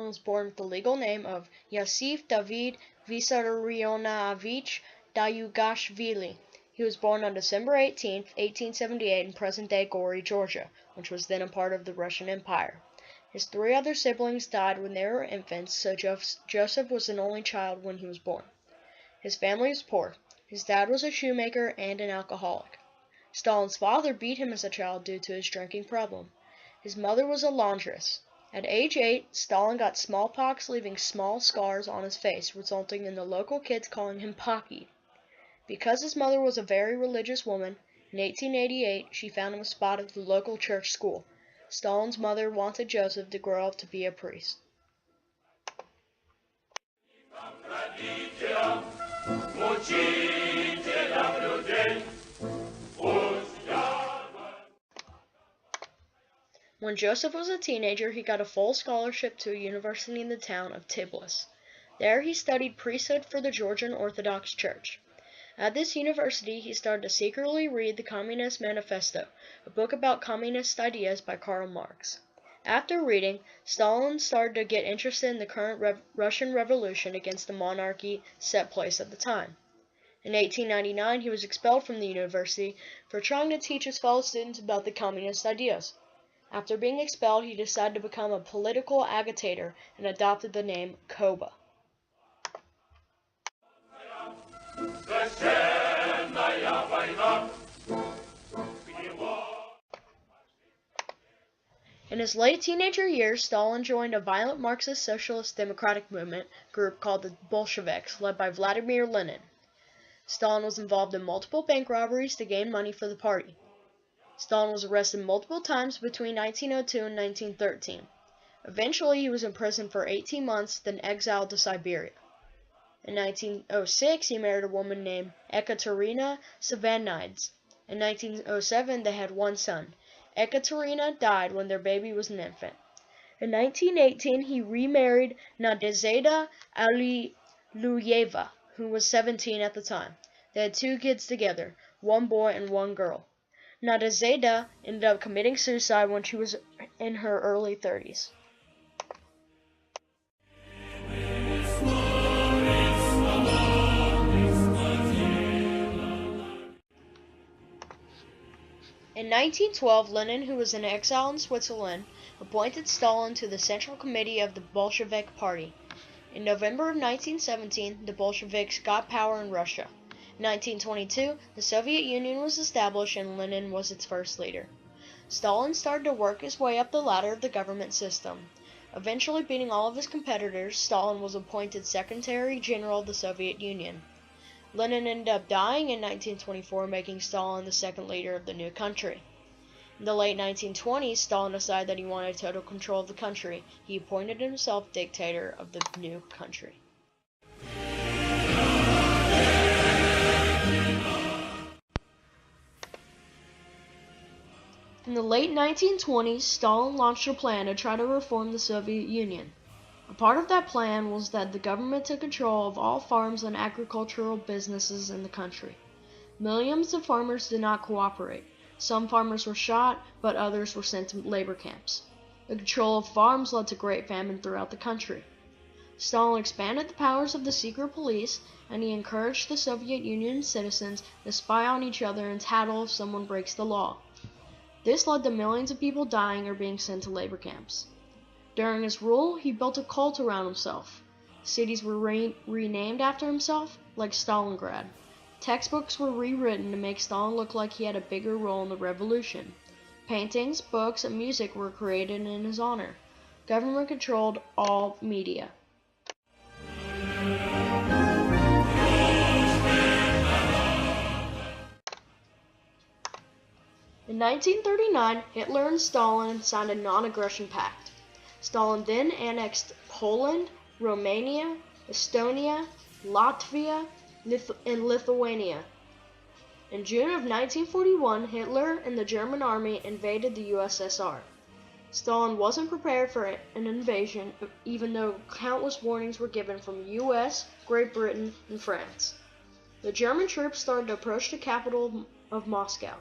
and was born with the legal name of Yosif David Vissarionovich Dayugashvili. He was born on December 18, 1878 in present-day Gori, Georgia, which was then a part of the Russian Empire. His three other siblings died when they were infants, so Joseph was an only child when he was born. His family was poor. His dad was a shoemaker and an alcoholic. Stalin's father beat him as a child due to his drinking problem. His mother was a laundress. At age 8, Stalin got smallpox, leaving small scars on his face, resulting in the local kids calling him Pocky. Because his mother was a very religious woman, in 1888 she found him a spot at the local church school. Stalin's mother wanted Joseph to grow up to be a priest. When Joseph was a teenager, he got a full scholarship to a university in the town of Tbilisi. There he studied priesthood for the Georgian Orthodox Church. At this university, he started to secretly read the Communist Manifesto, a book about communist ideas by Karl Marx. After reading, Stalin started to get interested in the current Russian Revolution against the monarchy set place at the time. In 1899, he was expelled from the university for trying to teach his fellow students about the communist ideas. After being expelled, he decided to become a political agitator and adopted the name Koba. In his late teenager years, Stalin joined a violent Marxist socialist democratic movement group called the Bolsheviks, led by Vladimir Lenin. Stalin was involved in multiple bank robberies to gain money for the party. Stalin was arrested multiple times between 1902 and 1913. Eventually, he was imprisoned for 18 months, then exiled to Siberia. In 1906, he married a woman named Ekaterina Savanides. In 1907, they had one son. Ekaterina died when their baby was an infant. In 1918, he remarried Nadezhda Aliyeva, who was 17 at the time. They had two kids together, one boy and one girl. Nadezhda ended up committing suicide when she was in her early 30s. In 1912, Lenin, who was in exile in Switzerland, appointed Stalin to the Central Committee of the Bolshevik Party. In November of 1917, the Bolsheviks got power in Russia. In 1922, the Soviet Union was established and Lenin was its first leader. Stalin started to work his way up the ladder of the government system. Eventually beating all of his competitors, Stalin was appointed Secretary General of the Soviet Union. Lenin ended up dying in 1924, making Stalin the second leader of the new country. In the late 1920s, Stalin decided that he wanted total control of the country. He appointed himself dictator of the new country. In the late 1920s, Stalin launched a plan to try to reform the Soviet Union. A part of that plan was that the government took control of all farms and agricultural businesses in the country. Millions of farmers did not cooperate. Some farmers were shot, but others were sent to labor camps. The control of farms led to great famine throughout the country. Stalin expanded the powers of the secret police, and he encouraged the Soviet Union citizens to spy on each other and tattle if someone breaks the law. This led to millions of people dying or being sent to labor camps. During his rule, he built a cult around himself. Cities were renamed after himself, like Stalingrad. Textbooks were rewritten to make Stalin look like he had a bigger role in the revolution. Paintings, books, and music were created in his honor. Government controlled all media. In 1939, Hitler and Stalin signed a non-aggression pact. Stalin then annexed Poland, Romania, Estonia, Latvia, and Lithuania. In June of 1941, Hitler and the German army invaded the USSR. Stalin wasn't prepared for an invasion, even though countless warnings were given from the US, Great Britain, and France. The German troops started to approach the capital of Moscow.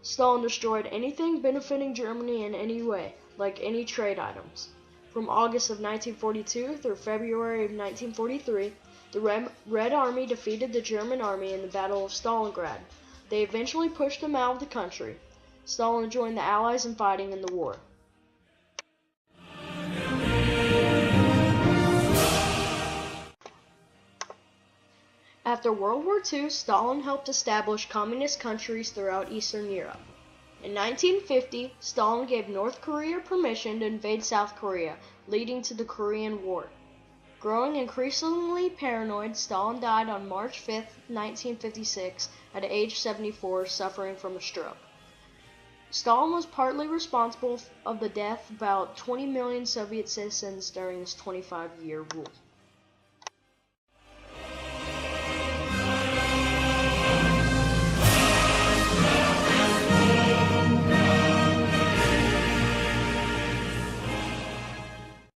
Stalin destroyed anything benefiting Germany in any way, like any trade items. From August of 1942 through February of 1943, the Red Army defeated the German army in the Battle of Stalingrad. They eventually pushed them out of the country. Stalin joined the Allies in fighting in the war. After World War II, Stalin helped establish communist countries throughout Eastern Europe. In 1950, Stalin gave North Korea permission to invade South Korea, leading to the Korean War. Growing increasingly paranoid, Stalin died on March 5, 1956, at age 74, suffering from a stroke. Stalin was partly responsible for the death of about 20 million Soviet citizens during his 25-year rule.